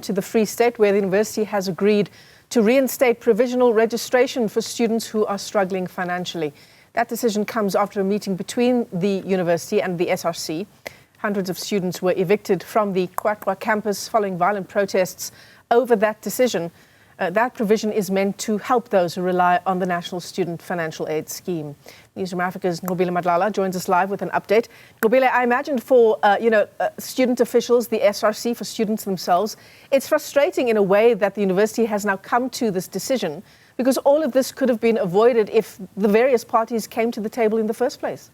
To the Free State, where the university has agreed to reinstate provisional registration for students who are struggling financially. That decision comes after a meeting between the university and the SRC. Hundreds of students were evicted from the Nqobile campus following violent protests over that decision. That provision is meant to help those who rely on the National Student Financial Aid Scheme. Newzroom Afrika's Nqobile Madlala joins us live with an update. Nqobile, I imagine for student officials, the SRC, for students themselves, it's frustrating in a way that the university has now come to this decision, because all of this could have been avoided if the various parties came to the table in the first place.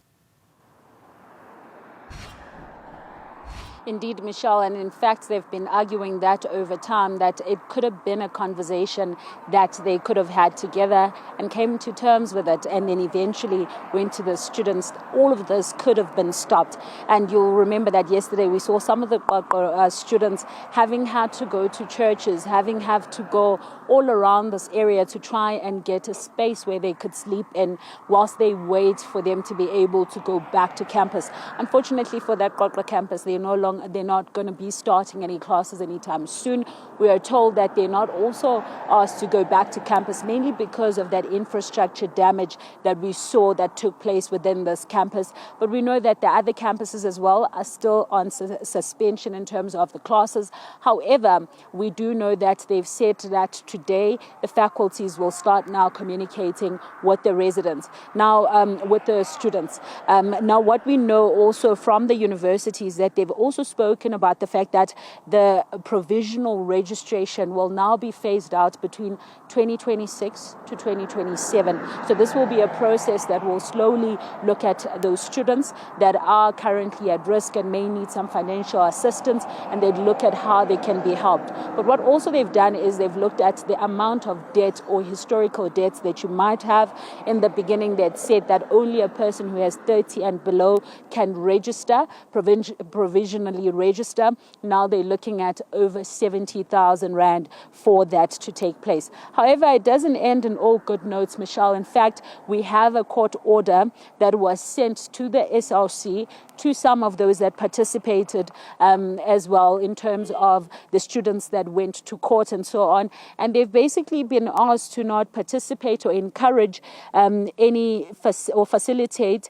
Indeed, Michelle, and in fact, they've been arguing that over time, that it could have been a conversation that they could have had together and came to terms with it, and then eventually went to the students. All of this could have been stopped. And you'll remember that yesterday we saw some of the students having had to go to churches, having had to go all around this area to try and get a space where they could sleep in whilst they wait for them to be able to go back to campus. Unfortunately for that Nqobile campus, they're not going to be starting any classes anytime soon. We are told that they're not also asked to go back to campus, mainly because of that infrastructure damage that we saw that took place within this campus. But we know that the other campuses as well are still on suspension in terms of the classes. However, we do know that they've said that today the faculties will start now communicating with the residents, now with the students. Now, what we know also from the universities, that they've also spoken about the fact that the provisional registration will now be phased out between 2026 to 2027. So this will be a process that will slowly look at those students that are currently at risk and may need some financial assistance, and they'd look at how they can be helped. But what also they've done is they've looked at the amount of debt or historical debts that you might have. In the beginning, they'd said that only a person who has 30 and below can register, provisionally register. Now they're looking at over 70,000 Rand for that to take place. However, it doesn't end in all good notes, Michelle. In fact, we have a court order that was sent to the SRC, to some of those that participated as well, in terms of the students that went to court and so on. And they've basically been asked to not participate or encourage or facilitate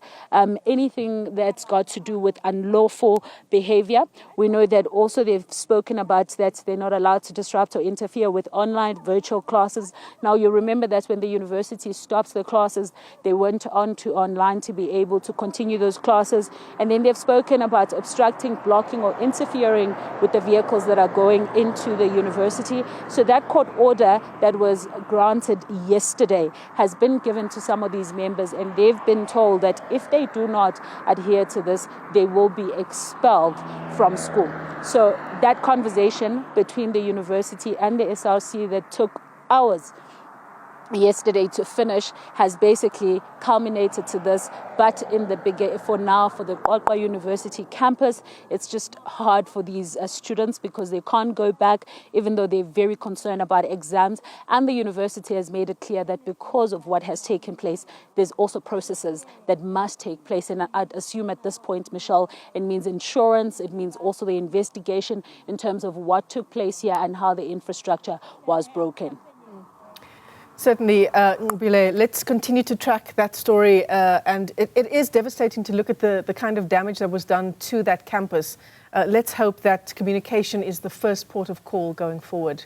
anything that's got to do with unlawful behavior. We know that also they've spoken about that they're not allowed to disrupt or interfere with online virtual classes. Now, you remember that when the university stops the classes, they went on to online to be able to continue those classes. And then they've spoken about obstructing, blocking, or interfering with the vehicles that are going into the university. So that court order that was granted yesterday has been given to some of these members, and they've been told that if they do not adhere to this, they will be expelled from school. So that conversation between the university and the SRC that took hours yesterday to finish has basically culminated to this. But in the bigger, for now, for the Nqobile University campus, it's just hard for these students because they can't go back, even though they're very concerned about exams. And the university has made it clear that because of what has taken place, there's also processes that must take place. And I'd assume at this point, Michelle, it means insurance, it means also the investigation in terms of what took place here and how the infrastructure was broken. Certainly, Nqobile, let's continue to track that story. And it is devastating to look at the kind of damage that was done to that campus. Let's hope that communication is the first port of call going forward.